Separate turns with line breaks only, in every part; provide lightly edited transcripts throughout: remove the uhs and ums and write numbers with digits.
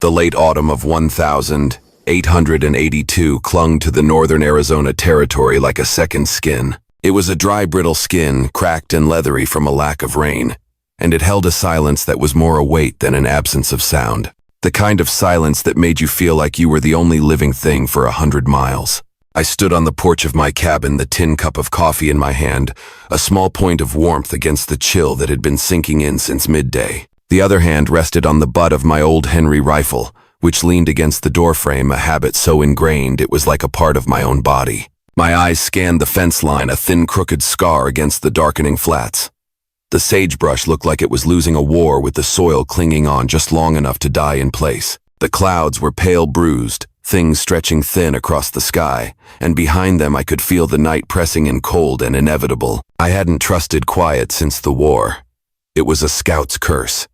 The late autumn of 1882 clung to the northern Arizona territory like a second skin. It was a dry, brittle skin, cracked and leathery from a lack of rain, and it held a silence that was more a weight than an absence of sound. The kind of silence that made you feel like you were the only living thing for 100 miles. I stood on the porch of my cabin, the tin cup of coffee in my hand, a small point of warmth against the chill that had been sinking in since midday. The other hand rested on the butt of my old Henry rifle, which leaned against the doorframe, a habit so ingrained it was like a part of my own body. My eyes scanned the fence line, a thin, crooked scar against the darkening flats. The sagebrush looked like it was losing a war with the soil clinging on just long enough to die in place. The clouds were pale bruised, things stretching thin across the sky, and behind them I could feel the night pressing in cold and inevitable. I hadn't trusted quiet since the war. It was a scout's curse.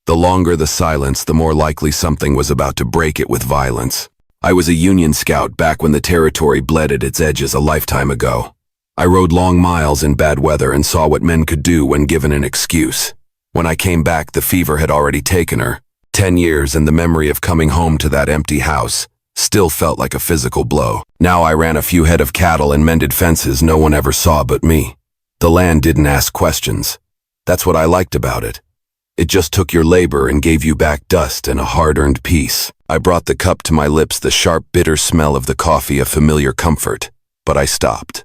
The longer the silence, the more likely something was about to break it with violence. I was a Union scout back when the territory bled at its edges a lifetime ago. I rode long miles in bad weather and saw what men could do when given an excuse. When I came back, the fever had already taken her. 10 years, and the memory of coming home to that empty house still felt like a physical blow. Now I ran a few head of cattle and mended fences no one ever saw but me. The land didn't ask questions. That's what I liked about it. It just took your labor and gave you back dust and a hard-earned peace. I brought the cup to my lips, the sharp, bitter smell of the coffee a familiar comfort. But I stopped.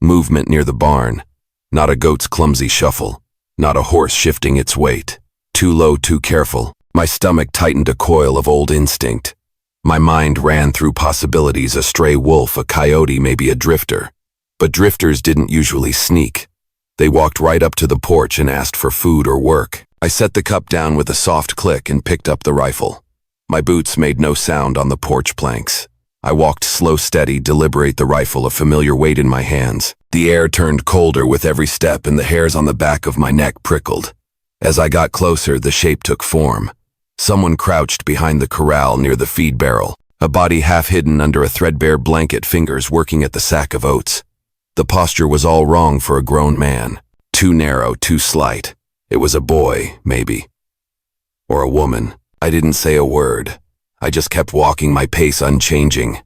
Movement near the barn. Not a goat's clumsy shuffle. Not a horse shifting its weight. Too low, too careful. My stomach tightened, a coil of old instinct. My mind ran through possibilities, a stray wolf, a coyote, maybe a drifter. But drifters didn't usually sneak. They walked right up to the porch and asked for food or work. I set the cup down with a soft click and picked up the rifle. My boots made no sound on the porch planks. I walked slow, steady, deliberate, the rifle a familiar weight in my hands. The air turned colder with every step and the hairs on the back of my neck prickled. As I got closer, the shape took form. Someone crouched behind the corral near the feed barrel, a body half hidden under a threadbare blanket, fingers working at the sack of oats. The posture was all wrong for a grown man. Too narrow, too slight. It was a boy, maybe. Or a woman. I didn't say a word. I just kept walking, my pace unchanging.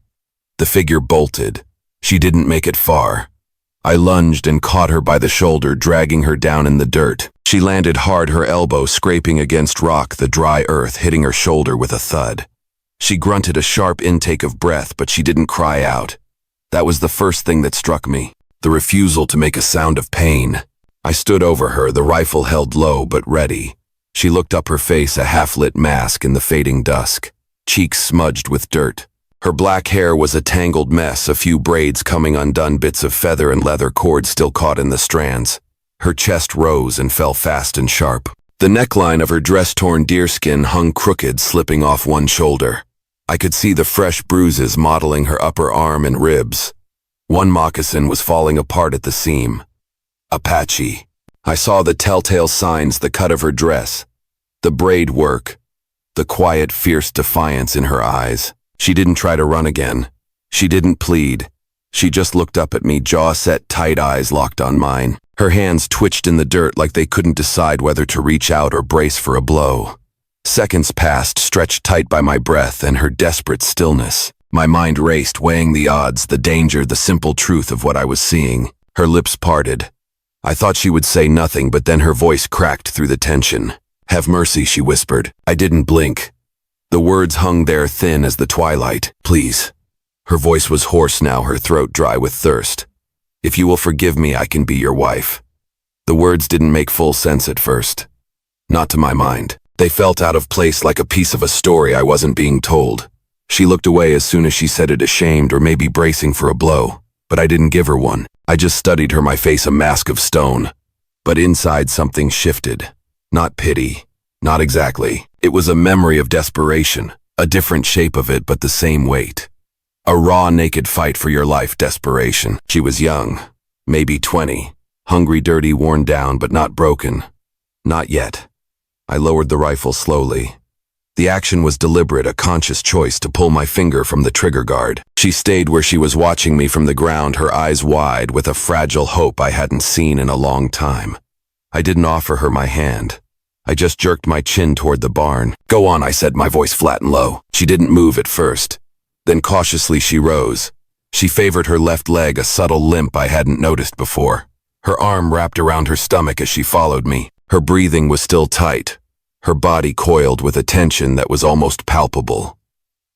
The figure bolted. She didn't make it far. I lunged and caught her by the shoulder, dragging her down in the dirt. She landed hard, her elbow scraping against rock, the dry earth hitting her shoulder with a thud. She grunted a sharp intake of breath, but she didn't cry out. That was the first thing that struck me, the refusal to make a sound of pain. I stood over her, the rifle held low but ready. She looked up, her face a half-lit mask in the fading dusk, cheeks smudged with dirt. Her black hair was a tangled mess, a few braids coming undone, bits of feather and leather cord still caught in the strands. Her chest rose and fell fast and sharp. The neckline of her dress-torn deerskin hung crooked, slipping off one shoulder. I could see the fresh bruises mottling her upper arm and ribs. One moccasin was falling apart at the seam. Apache. I saw the telltale signs, the cut of her dress, the braid work, the quiet, fierce defiance in her eyes. She didn't try to run again. She didn't plead. She just looked up at me, jaw set, tight eyes locked on mine. Her hands twitched in the dirt like they couldn't decide whether to reach out or brace for a blow. Seconds passed, stretched tight by my breath and her desperate stillness. My mind raced, weighing the odds, the danger, the simple truth of what I was seeing. Her lips parted. I thought she would say nothing, but then her voice cracked through the tension. "Have mercy," she whispered. I didn't blink. The words hung there thin as the twilight. "Please." Her voice was hoarse now, her throat dry with thirst. "If you will forgive me, I can be your wife." The words didn't make full sense at first. Not to my mind. They felt out of place, like a piece of a story I wasn't being told. She looked away as soon as she said it, ashamed or maybe bracing for a blow. But I didn't give her one. I just studied her, my face a mask of stone. But inside something shifted. Not pity. Not exactly. It was a memory of desperation. A different shape of it, but the same weight. A raw, naked fight for your life desperation. She was young. Maybe 20. Hungry, dirty, worn down, but not broken. Not yet. I lowered the rifle slowly. The action was deliberate, a conscious choice to pull my finger from the trigger guard. She stayed where she was, watching me from the ground, her eyes wide with a fragile hope I hadn't seen in a long time. I didn't offer her my hand. I just jerked my chin toward the barn. "Go on," I said, my voice flat and low. She didn't move at first. Then cautiously she rose. She favored her left leg, a subtle limp I hadn't noticed before. Her arm wrapped around her stomach as she followed me. Her breathing was still tight, her body coiled with a tension that was almost palpable.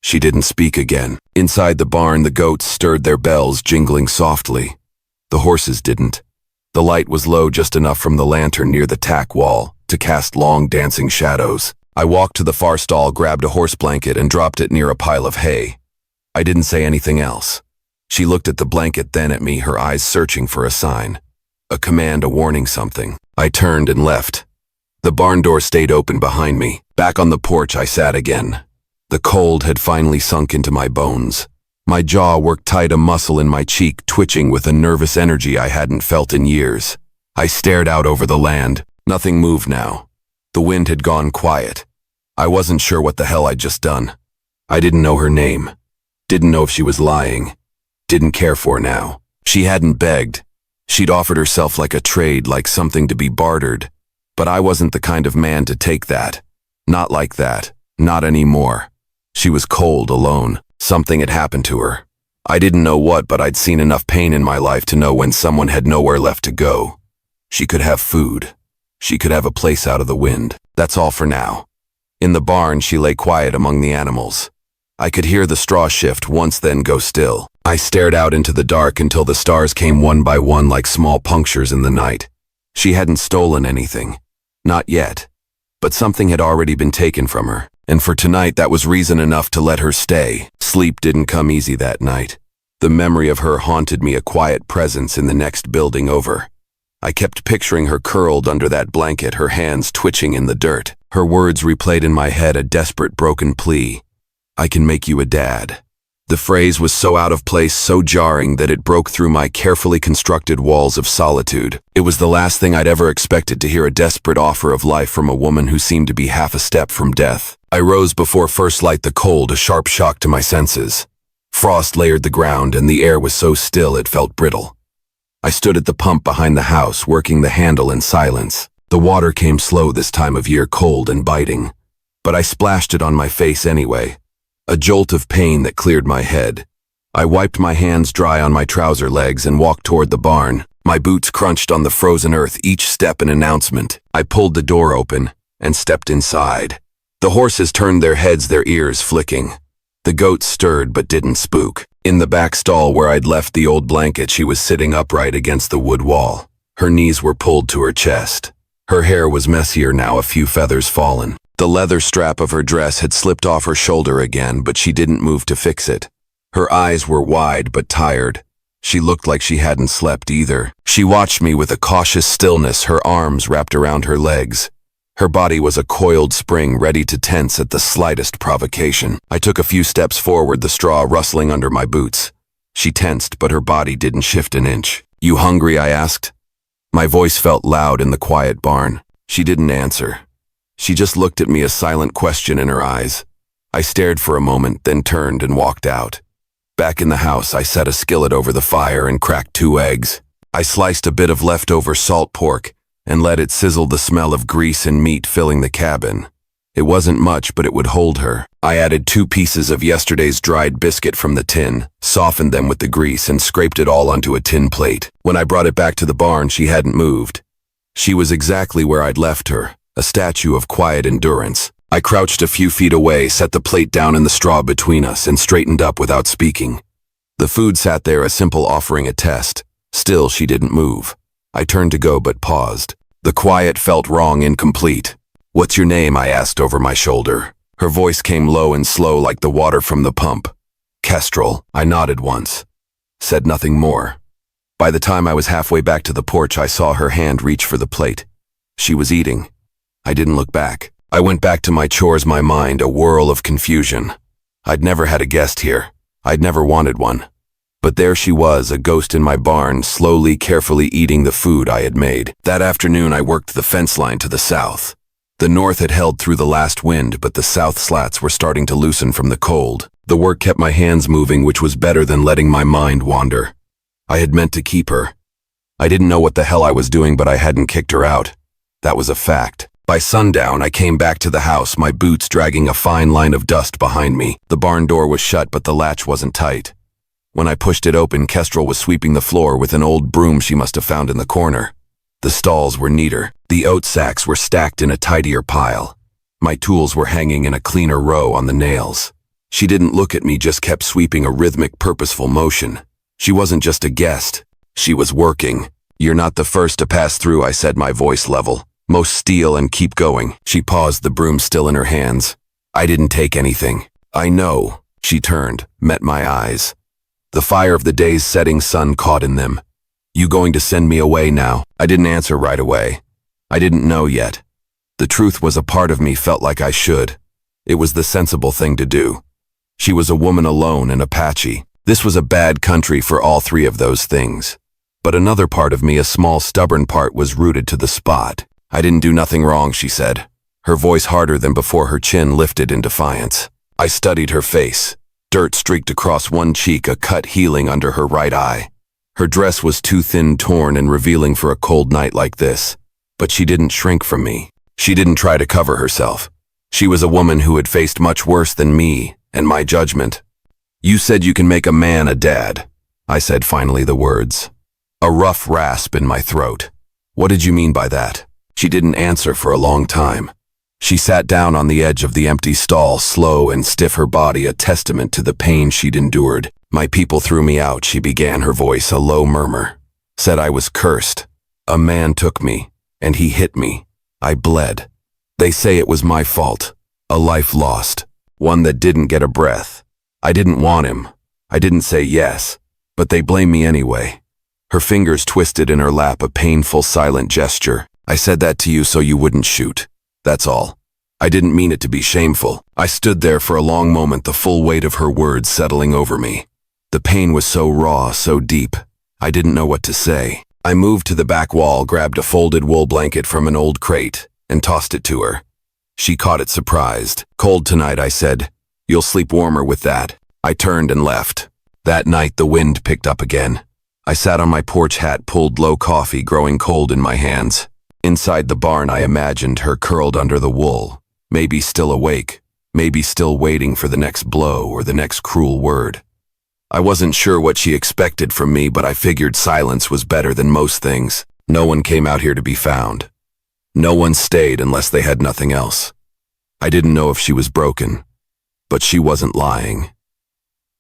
She didn't speak again. Inside the barn, the goats stirred their bells, jingling softly. The horses didn't. The light was low, just enough from the lantern near the tack wall to cast long dancing shadows. I walked to the far stall, grabbed a horse blanket, and dropped it near a pile of hay. I didn't say anything else. She looked at the blanket, then at me, her eyes searching for a sign. A command, a warning, something. I turned and left. The barn door stayed open behind me. Back on the porch, I sat again. The cold had finally sunk into my bones. My jaw worked tight, a muscle in my cheek twitching with a nervous energy I hadn't felt in years. I stared out over the land. Nothing moved now. The wind had gone quiet. I wasn't sure what the hell I'd just done. I didn't know her name. Didn't know if she was lying. Didn't care for now. She hadn't begged. She'd offered herself like a trade, like something to be bartered. But I wasn't the kind of man to take that. Not like that. Not anymore. She was cold, alone. Something had happened to her. I didn't know what, but I'd seen enough pain in my life to know when someone had nowhere left to go. She could have food. She could have a place out of the wind. That's all for now. In the barn, she lay quiet among the animals. I could hear the straw shift once, then go still. I stared out into the dark until the stars came one by one like small punctures in the night. She hadn't stolen anything. Not yet. But something had already been taken from her. And for tonight, that was reason enough to let her stay. Sleep didn't come easy that night. The memory of her haunted me, a quiet presence in the next building over. I kept picturing her curled under that blanket, her hands twitching in the dirt. Her words replayed in my head, a desperate, broken plea. "I can make you a dad." The phrase was so out of place, so jarring, that it broke through my carefully constructed walls of solitude. It was the last thing I'd ever expected, to hear a desperate offer of life from a woman who seemed to be half a step from death. I rose before first light, the cold, a sharp shock to my senses. Frost layered the ground, and the air was so still it felt brittle. I stood at the pump behind the house, working the handle in silence. The water came slow this time of year, cold and biting. But I splashed it on my face anyway. A jolt of pain that cleared my head. I wiped my hands dry on my trouser legs and walked toward the barn. My boots crunched on the frozen earth, each step an announcement. I pulled the door open and stepped inside. The horses turned their heads, their ears flicking. The goats stirred but didn't spook. In the back stall where I'd left the old blanket, she was sitting upright against the wood wall. Her knees were pulled to her chest. Her hair was messier now, a few feathers fallen. The leather strap of her dress had slipped off her shoulder again, but she didn't move to fix it. Her eyes were wide but tired. She looked like she hadn't slept either. She watched me with a cautious stillness, her arms wrapped around her legs. Her body was a coiled spring, ready to tense at the slightest provocation. I took a few steps forward, the straw rustling under my boots. She tensed, but her body didn't shift an inch. "You hungry?" I asked. My voice felt loud in the quiet barn. She didn't answer. She just looked at me, a silent question in her eyes. I stared for a moment, then turned and walked out. Back in the house, I set a skillet over the fire and cracked 2 eggs. I sliced a bit of leftover salt pork and let it sizzle, the smell of grease and meat filling the cabin. It wasn't much, but it would hold her. I added 2 pieces of yesterday's dried biscuit from the tin, softened them with the grease, and scraped it all onto a tin plate. When I brought it back to the barn, she hadn't moved. She was exactly where I'd left her, a statue of quiet endurance. I crouched a few feet away, set the plate down in the straw between us, and straightened up without speaking. The food sat there, a simple offering, a test. Still, she didn't move. I turned to go, but paused. The quiet felt wrong, incomplete. "What's your name?" I asked over my shoulder. Her voice came low and slow, like the water from the pump. "Kestrel." I nodded once. Said nothing more. By the time I was halfway back to the porch, I saw her hand reach for the plate. She was eating. I didn't look back. I went back to my chores, my mind a whirl of confusion. I'd never had a guest here. I'd never wanted one. But there she was, a ghost in my barn, slowly, carefully eating the food I had made. That afternoon, I worked the fence line to the south. The north had held through the last wind, but the south slats were starting to loosen from the cold. The work kept my hands moving, which was better than letting my mind wander. I had meant to keep her. I didn't know what the hell I was doing, but I hadn't kicked her out. That was a fact. By sundown, I came back to the house, my boots dragging a fine line of dust behind me. The barn door was shut, but the latch wasn't tight. When I pushed it open, Kestrel was sweeping the floor with an old broom she must have found in the corner. The stalls were neater. The oat sacks were stacked in a tidier pile. My tools were hanging in a cleaner row on the nails. She didn't look at me, just kept sweeping a rhythmic, purposeful motion. She wasn't just a guest. She was working. "You're not the first to pass through," I said, my voice level. "Most steal and keep going." She paused, the broom still in her hands. "I didn't take anything." "I know." She turned, met my eyes. The fire of the day's setting sun caught in them. "You going to send me away now?" I didn't answer right away. I didn't know yet. The truth was, a part of me felt like I should. It was the sensible thing to do. She was a woman alone and Apache. This was a bad country for all three of those things. But another part of me, a small, stubborn part, was rooted to the spot. "I didn't do nothing wrong," she said, her voice harder than before, her chin lifted in defiance. I studied her face. Dirt streaked across one cheek, a cut healing under her right eye. Her dress was too thin, torn, and revealing for a cold night like this. But she didn't shrink from me. She didn't try to cover herself. She was a woman who had faced much worse than me and my judgment. "You said you can make a man a dad," I said, finally, the words. A rough rasp in my throat. "What did you mean by that?" She didn't answer for a long time. She sat down on the edge of the empty stall, slow and stiff, her body a testament to the pain she'd endured. "My people threw me out," she began, her voice a low murmur. "Said I was cursed. A man took me, and he hit me. I bled. They say it was my fault. A life lost. One that didn't get a breath. I didn't want him. I didn't say yes. But they blame me anyway." Her fingers twisted in her lap, a painful, silent gesture. "I said that to you so you wouldn't shoot. That's all. I didn't mean it to be shameful." I stood there for a long moment, the full weight of her words settling over me. The pain was so raw, so deep. I didn't know what to say. I moved to the back wall, grabbed a folded wool blanket from an old crate, and tossed it to her. She caught it surprised. "Cold tonight," I said. "You'll sleep warmer with that." I turned and left. That night the wind picked up again. I sat on my porch, hat pulled low, coffee growing cold in my hands. Inside the barn I imagined her curled under the wool, maybe still awake, maybe still waiting for the next blow or the next cruel word. I wasn't sure what she expected from me, but I figured silence was better than most things. No one came out here to be found. No one stayed unless they had nothing else. I didn't know if she was broken, but she wasn't lying.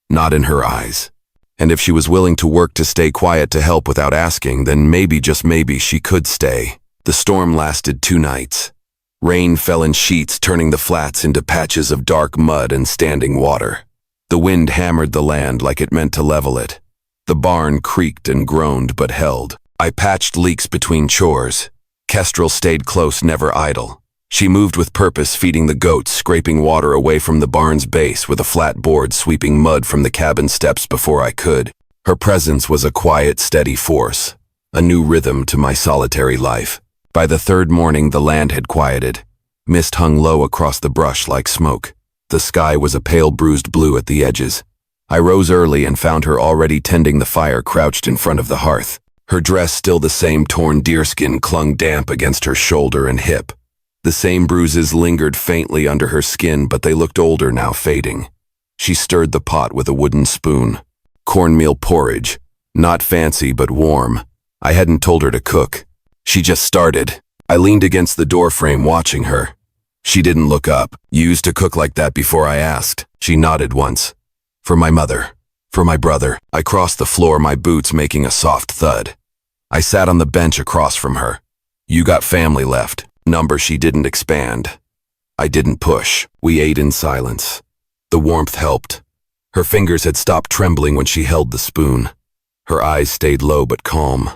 Not in her eyes. And if she was willing to work to stay quiet, to help without asking, then maybe, just maybe, she could stay. The storm lasted 2 nights. Rain fell in sheets, turning the flats into patches of dark mud and standing water. The wind hammered the land like it meant to level it. The barn creaked and groaned but held. I patched leaks between chores. Kestrel stayed close, never idle. She moved with purpose, feeding the goats, scraping water away from the barn's base with a flat board, sweeping mud from the cabin steps before I could. Her presence was a quiet, steady force, a new rhythm to my solitary life. By the 3rd morning, the land had quieted. Mist hung low across the brush like smoke. The sky was a pale, bruised blue at the edges. I rose early and found her already tending the fire, crouched in front of the hearth. Her dress, still the same torn deerskin, clung damp against her shoulder and hip. The same bruises lingered faintly under her skin, but they looked older now, fading. She stirred the pot with a wooden spoon. Cornmeal porridge. Not fancy, but warm. I hadn't told her to cook. She just started. I leaned against the doorframe, watching her. She didn't look up. "You used to cook like that before?" I asked. She nodded once. "For my mother. For my brother." I crossed the floor, my boots making a soft thud. I sat on the bench across from her. "You got family left?" Number. She didn't expand. I didn't push. We ate in silence. The warmth helped. Her fingers had stopped trembling when she held the spoon. Her eyes stayed low but calm.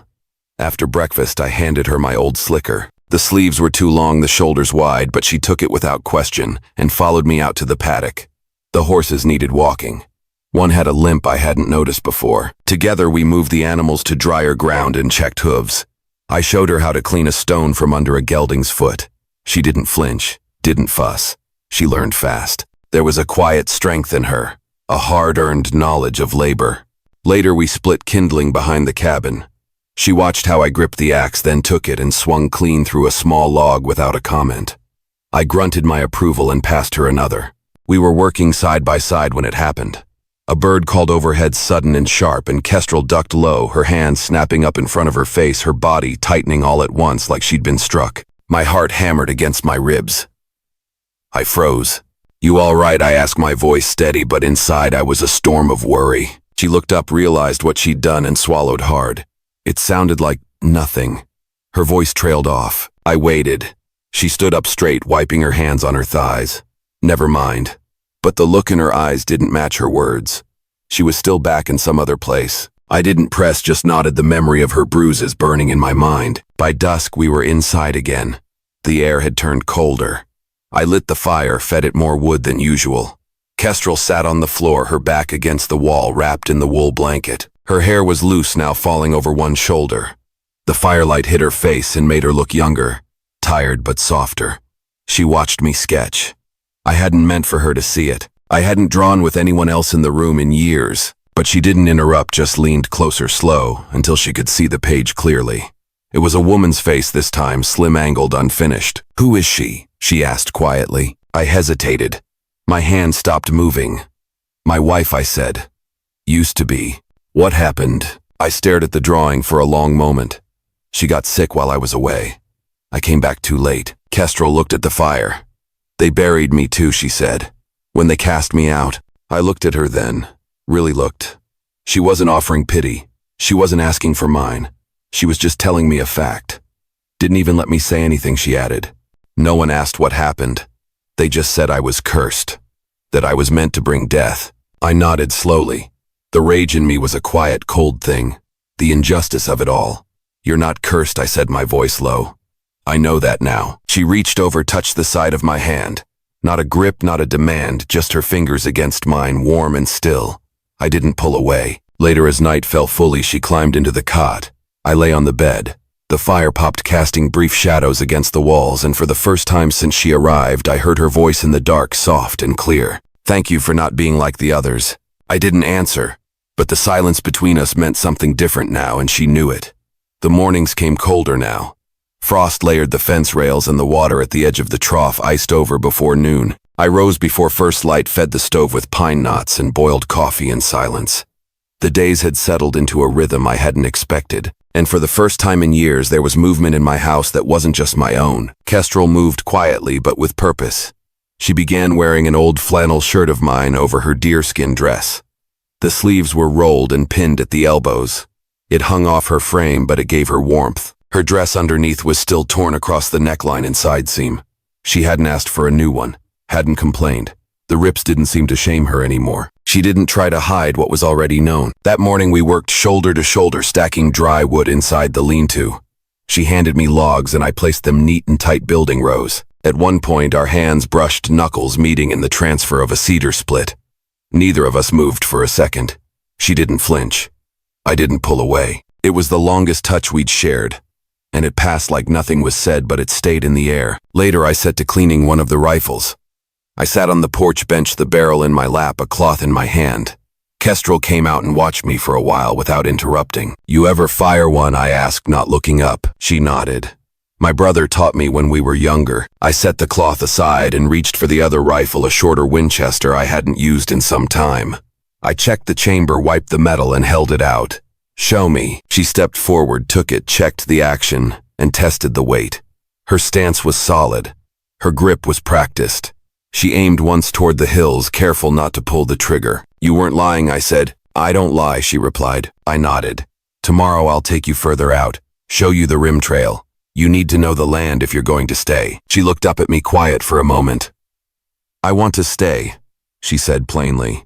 After breakfast, I handed her my old slicker. The sleeves were too long, the shoulders wide, but she took it without question and followed me out to the paddock. The horses needed walking. One had a limp I hadn't noticed before. Together we moved the animals to drier ground and checked hooves. I showed her how to clean a stone from under a gelding's foot. She didn't flinch, didn't fuss. She learned fast. There was a quiet strength in her, a hard-earned knowledge of labor. Later we split kindling behind the cabin. She watched how I gripped the axe, then took it and swung clean through a small log without a comment. I grunted my approval and passed her another. We were working side by side when it happened. A bird called overhead sudden and sharp, and Kestrel ducked low, her hands snapping up in front of her face, her body tightening all at once like she'd been struck. My heart hammered against my ribs. I froze. "You all right?" I asked, my voice steady, but inside I was a storm of worry. She looked up, realized what she'd done, and swallowed hard. It sounded like nothing. Her voice trailed off. I waited. She stood up straight, wiping her hands on her thighs. Never mind. But the look in her eyes didn't match her words. She was still back in some other place. I didn't press, just nodded, the memory of her bruises burning in my mind. By dusk, we were inside again. The air had turned colder. I lit the fire, fed it more wood than usual. Kestrel sat on the floor, her back against the wall, wrapped in the wool blanket. Her hair was loose now, falling over one shoulder. The firelight hit her face and made her look younger, tired but softer. She watched me sketch. I hadn't meant for her to see it. I hadn't drawn with anyone else in the room in years, but she didn't interrupt, just leaned closer, slow, until she could see the page clearly. It was a woman's face this time, slim-angled, unfinished. "Who is she?" she asked quietly. I hesitated. My hand stopped moving. "My wife," I said. "Used to be." "What happened?" I stared at the drawing for a long moment. "She got sick while I was away. I came back too late." Kestrel looked at the fire. "They buried me too," she said. "When they cast me out." I looked at her then. Really looked. She wasn't offering pity. She wasn't asking for mine. She was just telling me a fact. "Didn't even let me say anything," she added. "No one asked what happened. They just said I was cursed. That I was meant to bring death." I nodded slowly. The rage in me was a quiet, cold thing. The injustice of it all. "You're not cursed," I said, my voice low. "I know that now." She reached over, touched the side of my hand. Not a grip, not a demand, just her fingers against mine, warm and still. I didn't pull away. Later, as night fell fully, she climbed into the cot. I lay on the bed. The fire popped, casting brief shadows against the walls, and for the first time since she arrived, I heard her voice in the dark, soft and clear. "Thank you for not being like the others." I didn't answer, but the silence between us meant something different now, and she knew it. The mornings came colder now. Frost layered the fence rails, and the water at the edge of the trough iced over before noon. I rose before first light, fed the stove with pine knots, and boiled coffee in silence. The days had settled into a rhythm I hadn't expected, and for the first time in years there was movement in my house that wasn't just my own. Kestrel moved quietly but with purpose. She began wearing an old flannel shirt of mine over her deerskin dress. The sleeves were rolled and pinned at the elbows. It hung off her frame, but it gave her warmth. Her dress underneath was still torn across the neckline and side seam. She hadn't asked for a new one, hadn't complained. The rips didn't seem to shame her anymore. She didn't try to hide what was already known. That morning we worked shoulder to shoulder, stacking dry wood inside the lean-to. She handed me logs and I placed them neat in tight building rows. At one point our hands brushed knuckles, meeting in the transfer of a cedar split. Neither of us moved for a second. She didn't flinch. I didn't pull away. It was the longest touch we'd shared, and it passed like nothing was said, but it stayed in the air. Later I set to cleaning one of the rifles. I sat on the porch bench, the barrel in my lap, a cloth in my hand. Kestrel came out and watched me for a while without interrupting. "You ever fire one?" I asked, not looking up. She nodded. "My brother taught me when we were younger." I set the cloth aside and reached for the other rifle, a shorter Winchester I hadn't used in some time. I checked the chamber, wiped the metal, and held it out. "Show me." She stepped forward, took it, checked the action, and tested the weight. Her stance was solid. Her grip was practiced. She aimed once toward the hills, careful not to pull the trigger. "You weren't lying," I said. "I don't lie," she replied. I nodded. "Tomorrow I'll take you further out, show you the rim trail. You need to know the land if you're going to stay." She looked up at me, quiet for a moment. "I want to stay," she said plainly.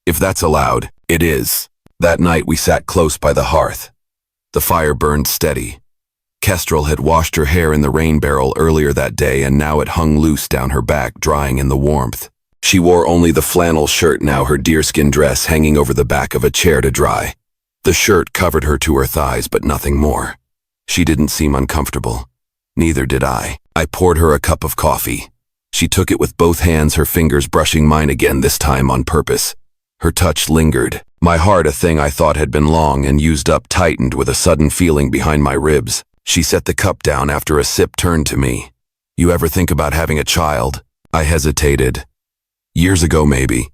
"If that's allowed." "It is." That night we sat close by the hearth. The fire burned steady. Kestrel had washed her hair in the rain barrel earlier that day, and now it hung loose down her back, drying in the warmth. She wore only the flannel shirt now, her deerskin dress hanging over the back of a chair to dry. The shirt covered her to her thighs, but nothing more. She didn't seem uncomfortable. Neither did I. I poured her a cup of coffee. She took it with both hands, her fingers brushing mine again, this time on purpose. Her touch lingered. My heart, a thing I thought had been long and used up, tightened with a sudden feeling behind my ribs. She set the cup down after a sip, turned to me. "You ever think about having a child?" I hesitated. "Years ago, maybe.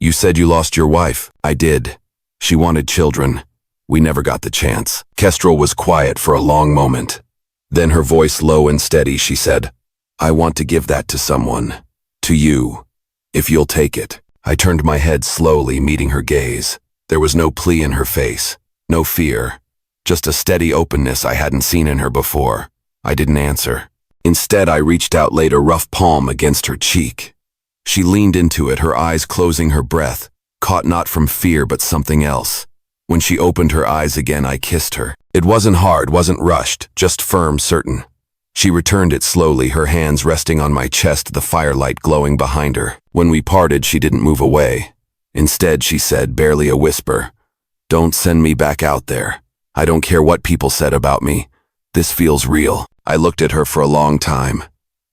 You said you lost your wife." "I did. She wanted children. We never got the chance." Kestrel was quiet for a long moment. Then her voice low and steady, she said, "I want to give that to someone. To you. If you'll take it." I turned my head slowly, meeting her gaze. There was no plea in her face, no fear, just a steady openness I hadn't seen in her before. I didn't answer. Instead, I reached out, laid a rough palm against her cheek. She leaned into it, her eyes closing, her breath, caught not from fear but something else. When she opened her eyes again, I kissed her. It wasn't hard, wasn't rushed, just firm, certain. She returned it slowly, her hands resting on my chest, the firelight glowing behind her. When we parted, she didn't move away. Instead, she said, barely a whisper, "Don't send me back out there. I don't care what people said about me. This feels real." I looked at her for a long time.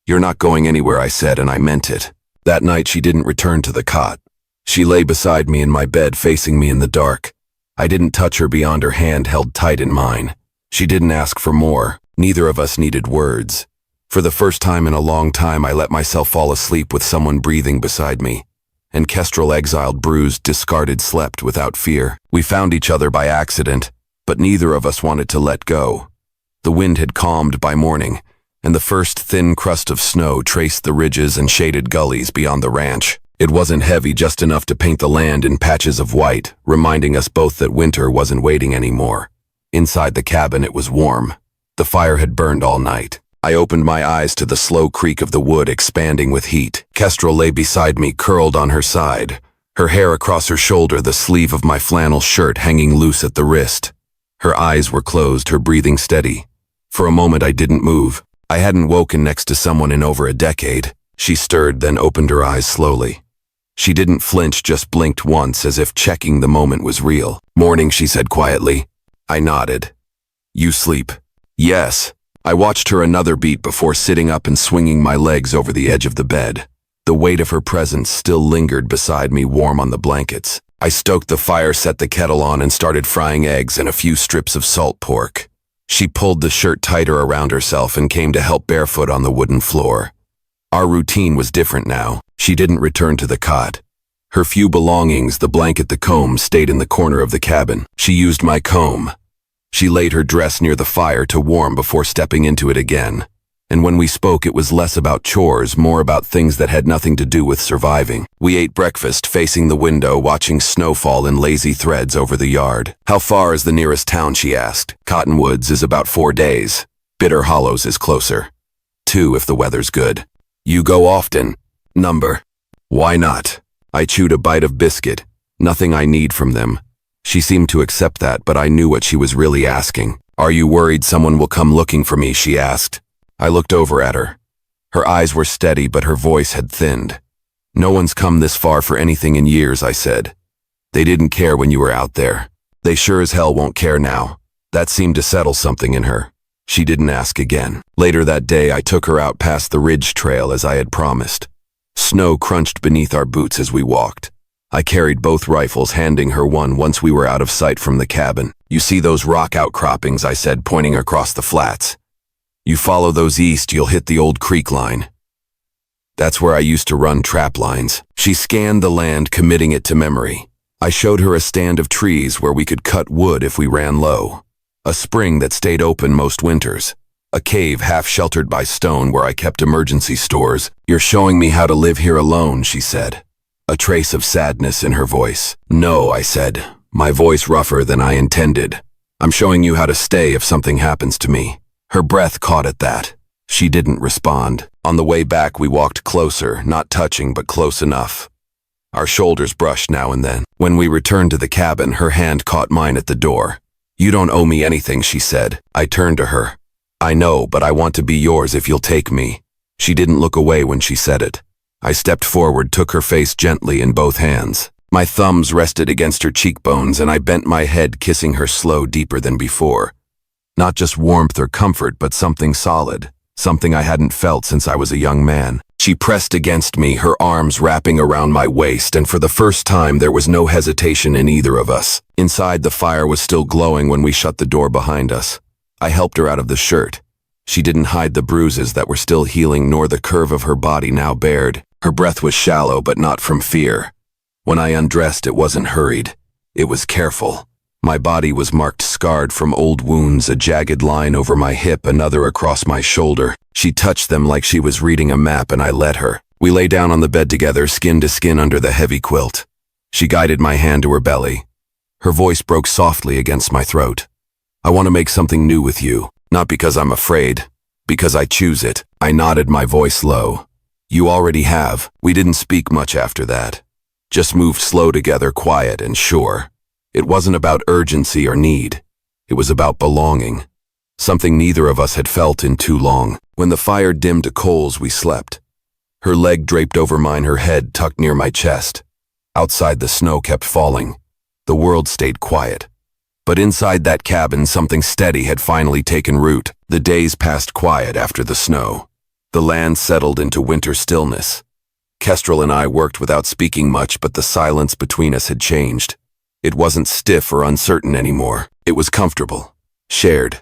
"You're not going anywhere," I said, and I meant it. That night, she didn't return to the cot. She lay beside me in my bed, facing me in the dark. I didn't touch her beyond her hand held tight in mine. She didn't ask for more. Neither of us needed words. For the first time in a long time, I let myself fall asleep with someone breathing beside me. And Kestrel, exiled, bruised, discarded, slept without fear. We found each other by accident, but neither of us wanted to let go. The wind had calmed by morning, and the first thin crust of snow traced the ridges and shaded gullies beyond the ranch. It wasn't heavy, just enough to paint the land in patches of white, reminding us both that winter wasn't waiting anymore. Inside the cabin, it was warm. The fire had burned all night. I opened my eyes to the slow creak of the wood expanding with heat. Kestrel lay beside me, curled on her side, her hair across her shoulder, the sleeve of my flannel shirt hanging loose at the wrist. Her eyes were closed, her breathing steady. For a moment, I didn't move. I hadn't woken next to someone in over a decade. She stirred, then opened her eyes slowly. She didn't flinch, just blinked once, as if checking the moment was real. "Morning," she said quietly. I nodded. "You sleep?" "Yes." I watched her another beat before sitting up and swinging my legs over the edge of the bed. The weight of her presence still lingered beside me, warm on the blankets. I stoked the fire, set the kettle on, and started frying eggs and a few strips of salt pork. She pulled the shirt tighter around herself and came to help barefoot on the wooden floor. Our routine was different now. She didn't return to the cot. Her few belongings, the blanket, the comb, stayed in the corner of the cabin. She used my comb. She laid her dress near the fire to warm before stepping into it again. And when we spoke, it was less about chores, more about things that had nothing to do with surviving. We ate breakfast, facing the window, watching snow fall in lazy threads over the yard. "How far is the nearest town?" she asked. "Cottonwoods is about 4 days. Bitter Hollows is closer. 2 if the weather's good." "You go often?" "Number." "Why not?" I chewed a bite of biscuit. Nothing I need from them. She seemed to accept that, but I knew what she was really asking. "Are you worried someone will come looking for me?" she asked. I looked over at her. Her eyes were steady, but her voice had thinned. "No one's come this far for anything in years," I said. "They didn't care when you were out there. They sure as hell won't care now." That seemed to settle something in her. She didn't ask again. Later that day, I took her out past the ridge trail as I had promised. Snow crunched beneath our boots as we walked. I carried both rifles, handing her one once we were out of sight from the cabin. "You see those rock outcroppings?" I said, pointing across the flats. "You follow those east, you'll hit the old creek line. That's where I used to run trap lines." She scanned the land, committing it to memory. I showed her a stand of trees where we could cut wood if we ran low. A spring that stayed open most winters. A cave half sheltered by stone where I kept emergency stores. "You're showing me how to live here alone," she said. A trace of sadness in her voice. "No," I said, my voice rougher than I intended. "I'm showing you how to stay if something happens to me." Her breath caught at that. She didn't respond. On the way back, we walked closer, not touching, but close enough. Our shoulders brushed now and then. When we returned to the cabin, her hand caught mine at the door. "You don't owe me anything," she said. I turned to her. "I know, but I want to be yours if you'll take me." She didn't look away when she said it. I stepped forward, took her face gently in both hands. My thumbs rested against her cheekbones, and I bent my head, kissing her slow, deeper than before. Not just warmth or comfort, but something solid, something I hadn't felt since I was a young man. She pressed against me, her arms wrapping around my waist, and for the first time there was no hesitation in either of us. Inside, the fire was still glowing when we shut the door behind us. I helped her out of the shirt. She didn't hide the bruises that were still healing, nor the curve of her body now bared. Her breath was shallow, but not from fear. When I undressed, it wasn't hurried. It was careful. My body was marked, scarred from old wounds, a jagged line over my hip, another across my shoulder. She touched them like she was reading a map, and I let her. We lay down on the bed together, skin to skin under the heavy quilt. She guided my hand to her belly. Her voice broke softly against my throat. I want to make something new with you, not because I'm afraid, because I choose it. I nodded, my voice low. You already have. We didn't speak much after that. Just moved slow together, quiet and sure. It wasn't about urgency or need. It was about belonging. Something neither of us had felt in too long. When the fire dimmed to coals, we slept. Her leg draped over mine, her head tucked near my chest. Outside, the snow kept falling. The world stayed quiet. But inside that cabin, something steady had finally taken root. The days passed quiet after the snow. The land settled into winter stillness. Kestrel and I worked without speaking much, but the silence between us had changed. It wasn't stiff or uncertain anymore. It was comfortable, shared.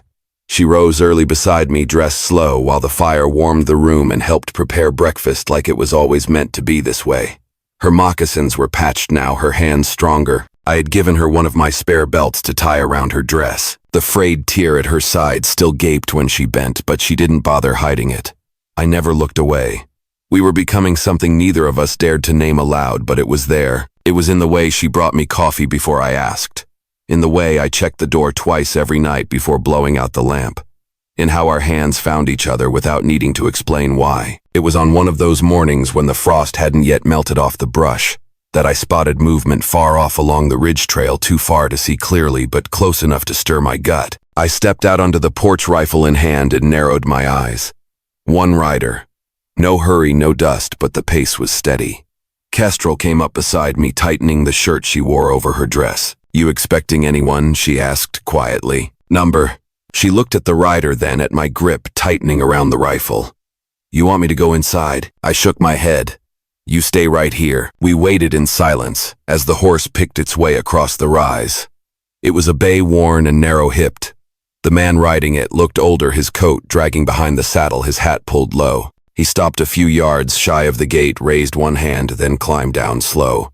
She rose early beside me, dressed slow, while the fire warmed the room and helped prepare breakfast like it was always meant to be this way. Her moccasins were patched now, her hands stronger. I had given her one of my spare belts to tie around her dress. The frayed tear at her side still gaped when she bent, but she didn't bother hiding it. I never looked away. We were becoming something neither of us dared to name aloud, but it was there. It was in the way she brought me coffee before I asked. In the way I checked the door twice every night before blowing out the lamp. In how our hands found each other without needing to explain why. It was on one of those mornings when the frost hadn't yet melted off the brush that I spotted movement far off along the ridge trail, too far to see clearly but close enough to stir my gut. I stepped out onto the porch, rifle in hand, and narrowed my eyes. One rider. No hurry, no dust, but the pace was steady. Kestrel came up beside me, tightening the shirt she wore over her dress. You expecting anyone? She asked quietly. Number. She looked at the rider, then at my grip tightening around the rifle. You want me to go inside? I shook my head. You stay right here. We waited in silence as the horse picked its way across the rise. It was a bay, worn and narrow-hipped. The man riding it looked older, his coat dragging behind the saddle, his hat pulled low. He stopped a few yards shy of the gate, raised one hand, then climbed down slow.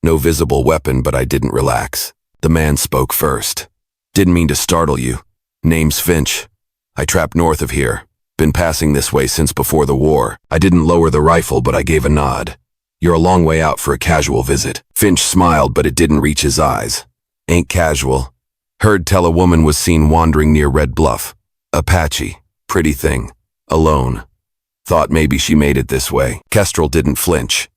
No visible weapon, but I didn't relax. The man spoke first. Didn't mean to startle you. Name's Finch. I trapped north of here. Been passing this way since before the war. I didn't lower the rifle, but I gave a nod. You're a long way out for a casual visit. Finch smiled, but it didn't reach his eyes. Ain't casual. Heard tell a woman was seen wandering near Red Bluff. Apache. Pretty thing. Alone. Thought maybe she made it this way. Kestrel didn't flinch.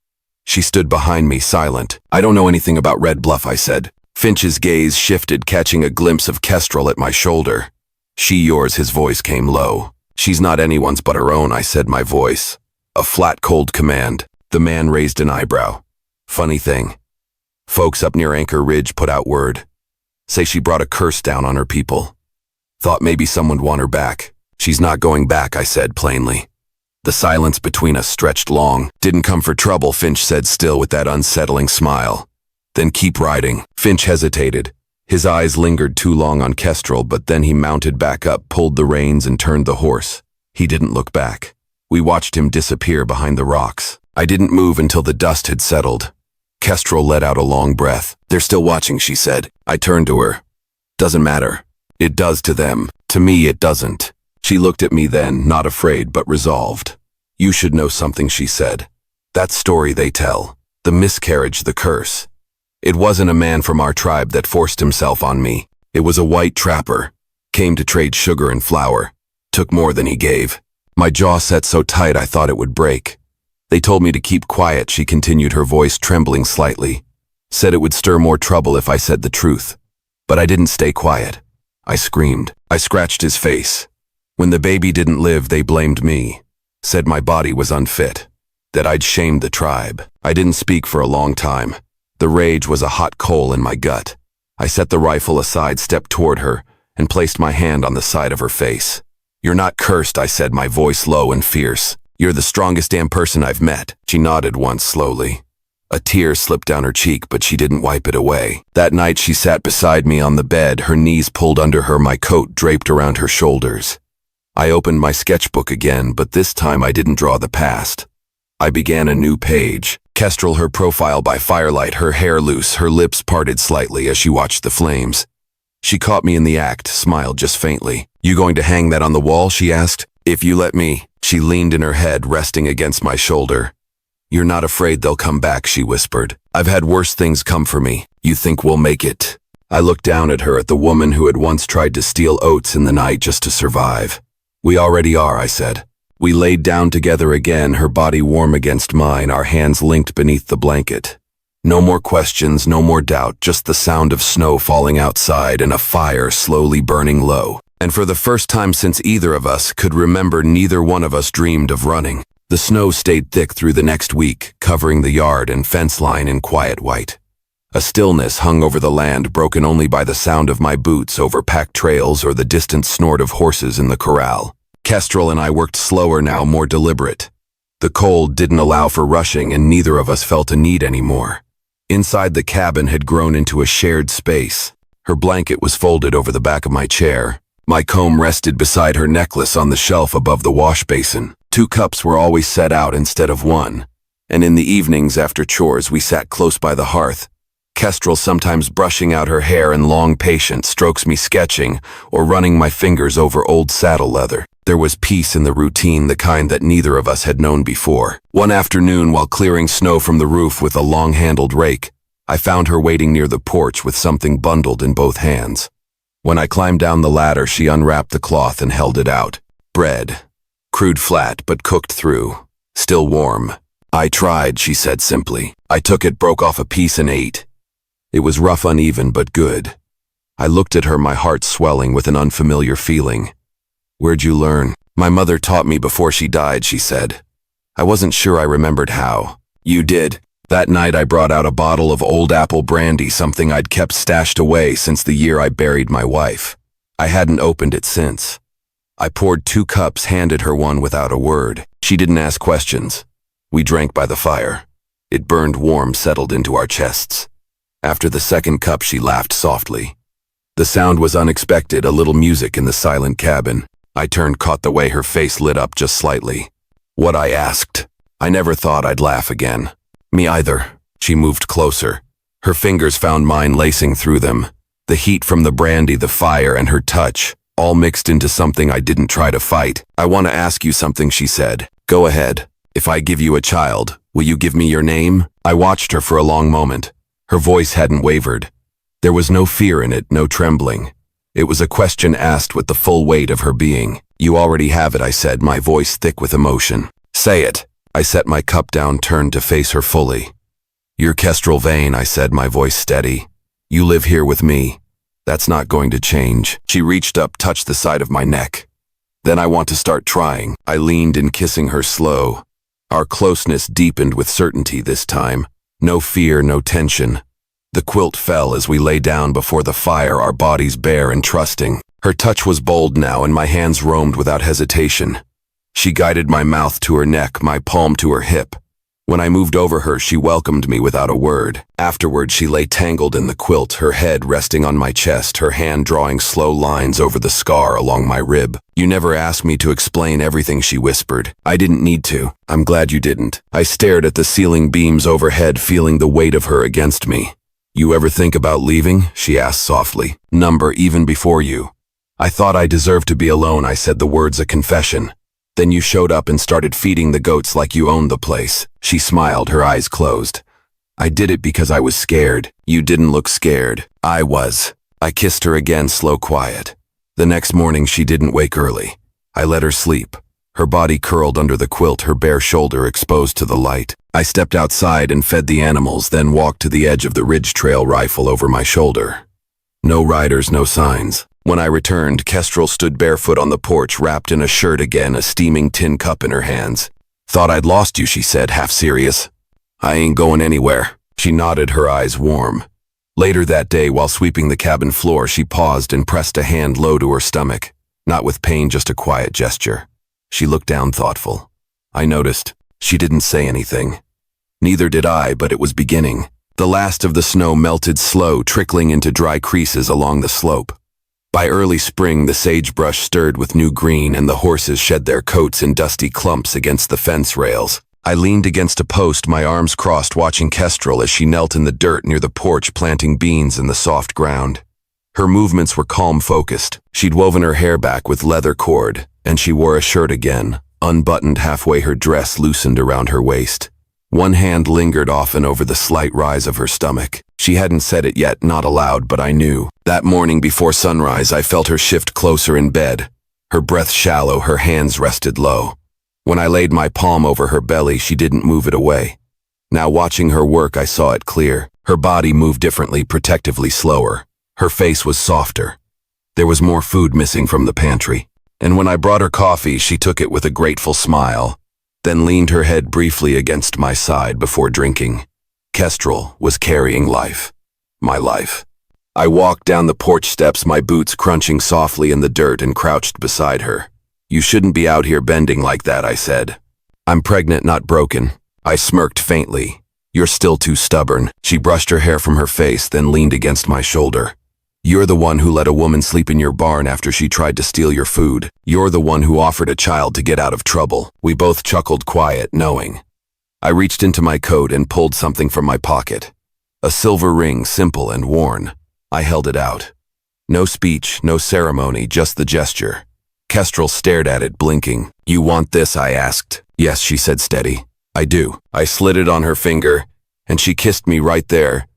She stood behind me, silent. I don't know anything about Red Bluff, I said. Finch's gaze shifted, catching a glimpse of Kestrel at my shoulder. She yours, his voice came low. She's not anyone's but her own, I said, my voice. A flat, cold command. The man raised an eyebrow. Funny thing. Folks up near Anchor Ridge put out word. Say she brought a curse down on her people. Thought maybe someone'd want her back. She's not going back, I said plainly. The silence between us stretched long. Didn't come for trouble, Finch said, still with that unsettling smile. Then keep riding. Finch hesitated. His eyes lingered too long on Kestrel, but then he mounted back up, pulled the reins, and turned the horse. He didn't look back. We watched him disappear behind the rocks. I didn't move until the dust had settled. Kestrel let out a long breath. They're still watching, she said. I turned to her. Doesn't matter. It does to them. To me, it doesn't. She looked at me then, not afraid, but resolved. You should know something, she said. That story they tell. The miscarriage, the curse. It wasn't a man from our tribe that forced himself on me. It was a white trapper. Came to trade sugar and flour. Took more than he gave. My jaw set so tight I thought it would break. They told me to keep quiet, she continued, her voice trembling slightly. Said it would stir more trouble if I said the truth. But I didn't stay quiet. I screamed. I scratched his face. When the baby didn't live, they blamed me. Said my body was unfit. That I'd shamed the tribe. I didn't speak for a long time. The rage was a hot coal in my gut. I set the rifle aside, stepped toward her, and placed my hand on the side of her face. You're not cursed, I said, my voice low and fierce. You're the strongest damn person I've met. She nodded once slowly. A tear slipped down her cheek, but she didn't wipe it away. That night she sat beside me on the bed, her knees pulled under her, my coat draped around her shoulders. I opened my sketchbook again, but this time I didn't draw the past. I began a new page. Kestrel, her profile by firelight, her hair loose, her lips parted slightly as she watched the flames. She caught me in the act, smiled just faintly. You going to hang that on the wall? She asked. If you let me. She leaned in her head, resting against my shoulder. You're not afraid they'll come back, she whispered. I've had worse things come for me. You think we'll make it? I looked down at her, at the woman who had once tried to steal oats in the night just to survive. We already are, I said. We laid down together again, her body warm against mine, our hands linked beneath the blanket. No more questions, no more doubt, just the sound of snow falling outside and a fire slowly burning low. And for the first time since either of us could remember, neither one of us dreamed of running. The snow stayed thick through the next week, covering the yard and fence line in quiet white. A stillness hung over the land, broken only by the sound of my boots over packed trails or the distant snort of horses in the corral. Kestrel and I worked slower now, more deliberate. The cold didn't allow for rushing, and neither of us felt a need anymore. Inside, the cabin had grown into a shared space. Her blanket was folded over the back of my chair. My comb rested beside her necklace on the shelf above the wash basin. 2 cups were always set out instead of 1, and in the evenings after chores we sat close by the hearth. Kestrel sometimes brushing out her hair in long patient strokes, me sketching or running my fingers over old saddle leather. There was peace in the routine, the kind that neither of us had known before. One afternoon, while clearing snow from the roof with a long-handled rake, I found her waiting near the porch with something bundled in both hands. When I climbed down the ladder, she unwrapped the cloth and held it out. Bread. Crude flat, but cooked through. Still warm. I tried, she said simply. I took it, broke off a piece and ate. It was rough, uneven, but good. I looked at her, my heart swelling with an unfamiliar feeling. Where'd you learn? My mother taught me before she died, she said. I wasn't sure I remembered how. You did. That night I brought out a bottle of old apple brandy, something I'd kept stashed away since the year I buried my wife. I hadn't opened it since. I poured 2 cups, handed her one without a word. She didn't ask questions. We drank by the fire. It burned warm, settled into our chests. After the second cup, she laughed softly. The sound was unexpected, a little music in the silent cabin. I turned, caught the way her face lit up just slightly. What? I asked. I never thought I'd laugh again. Me either. She moved closer. Her fingers found mine, lacing through them. The heat from the brandy, the fire, and her touch, all mixed into something I didn't try to fight. I want to ask you something, she said. Go ahead. If I give you a child, will you give me your name? I watched her for a long moment. Her voice hadn't wavered. There was no fear in it, no trembling. It was a question asked with the full weight of her being. You already have it, I said, my voice thick with emotion. Say it. I set my cup down, turned to face her fully. You're Kestrel Vane, I said, my voice steady. You live here with me. That's not going to change. She reached up, touched the side of my neck. Then I want to start trying. I leaned in, kissing her slow. Our closeness deepened with certainty this time. No fear, no tension. The quilt fell as we lay down before the fire, our bodies bare and trusting. Her touch was bold now, and my hands roamed without hesitation. She guided my mouth to her neck, my palm to her hip. When I moved over her, she welcomed me without a word. Afterward, she lay tangled in the quilt, her head resting on my chest, her hand drawing slow lines over the scar along my rib. You never asked me to explain everything, she whispered. I didn't need to. I'm glad you didn't. I stared at the ceiling beams overhead, feeling the weight of her against me. You ever think about leaving? She asked softly. Number, even before you. I thought I deserved to be alone, I said, the words a confession. Then you showed up and started feeding the goats like you owned the place. She smiled, her eyes closed. I did it because I was scared. You didn't look scared. I was. I kissed her again, slow, quiet. The next morning she didn't wake early. I let her sleep. Her body curled under the quilt, her bare shoulder exposed to the light. I stepped outside and fed the animals, then walked to the edge of the ridge trail, rifle over my shoulder. No riders, no signs. When I returned, Kestrel stood barefoot on the porch, wrapped in a shirt again, a steaming tin cup in her hands. Thought I'd lost you, she said, half serious. I ain't going anywhere. She nodded, her eyes warm. Later that day, while sweeping the cabin floor, she paused and pressed a hand low to her stomach. Not with pain, just a quiet gesture. She looked down, thoughtful. I noticed. She didn't say anything. Neither did I, but it was beginning. The last of the snow melted slow, trickling into dry creases along the slope. By early spring, the sagebrush stirred with new green and the horses shed their coats in dusty clumps against the fence rails. I leaned against a post, my arms crossed, watching Kestrel as she knelt in the dirt near the porch, planting beans in the soft ground. Her movements were calm, focused. She'd woven her hair back with leather cord, and she wore a shirt again, unbuttoned halfway, her dress loosened around her waist. One hand lingered often over the slight rise of her stomach. She hadn't said it yet, not aloud, but I knew. That morning before sunrise, I felt her shift closer in bed. Her breath shallow, her hands rested low. When I laid my palm over her belly, she didn't move it away. Now watching her work, I saw it clear. Her body moved differently, protectively slower. Her face was softer. There was more food missing from the pantry. And when I brought her coffee, she took it with a grateful smile, then leaned her head briefly against my side before drinking. Kestrel was carrying life. My life. I walked down the porch steps, my boots crunching softly in the dirt, and crouched beside her. "You shouldn't be out here bending like that," I said. "I'm pregnant, not broken." I smirked faintly. "You're still too stubborn." She brushed her hair from her face, then leaned against my shoulder. "You're the one who let a woman sleep in your barn after she tried to steal your food. You're the one who offered a child to get out of trouble." We both chuckled, quiet, knowing. I reached into my coat and pulled something from my pocket. A silver ring, simple and worn. I held it out. No speech, no ceremony, just the gesture. Kestrel stared at it, blinking. "You want this?" I asked. "Yes," she said, steady. "I do." I slid it on her finger, and she kissed me right there,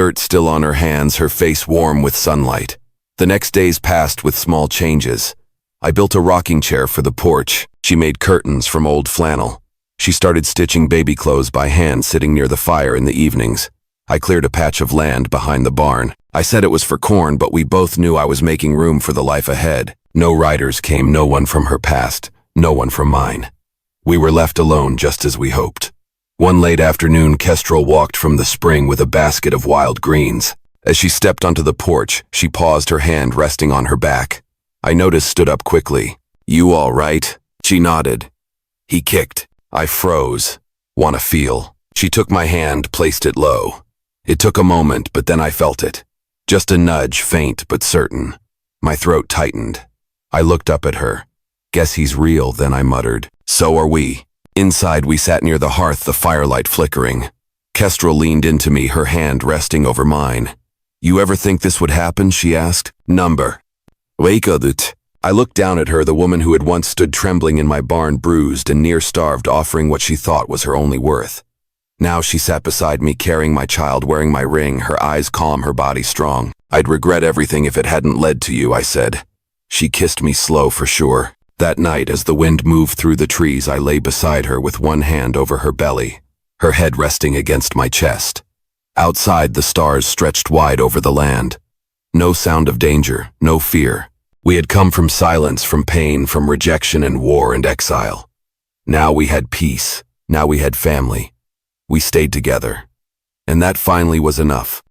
dirt still on her hands, her face warm with sunlight. The next days passed with small changes. I built a rocking chair for the porch. She made curtains from old flannel. She started stitching baby clothes by hand, sitting near the fire in the evenings. I cleared a patch of land behind the barn. I said it was for corn, but we both knew I was making room for the life ahead. No riders came, no one from her past, no one from mine. We were left alone, just as we hoped. One late afternoon, Kestrel walked from the spring with a basket of wild greens. As she stepped onto the porch, she paused, her hand resting on her back. I noticed, stood up quickly. "You all right?" She nodded. He kicked. I froze. "Wanna feel?" She took my hand, placed it low. It took a moment, but then I felt it. Just a nudge, faint but certain. My throat tightened. I looked up at her. "Guess he's real," then I muttered. "So are we." Inside, we sat near the hearth, the firelight flickering. Kestrel leaned into me, her hand resting over mine. "You ever think this would happen?" she asked. "Number." Wakeadut. I looked down at her, the woman who had once stood trembling in my barn, bruised and near-starved, offering what she thought was her only worth. Now she sat beside me, carrying my child, wearing my ring, her eyes calm, her body strong. "I'd regret everything if it hadn't led to you," I said. She kissed me slow, for sure. That night, as the wind moved through the trees, I lay beside her with one hand over her belly, her head resting against my chest. Outside, the stars stretched wide over the land. No sound of danger, no fear. We had come from silence, from pain, from rejection and war and exile. Now we had peace. Now we had family. We stayed together. And that finally was enough.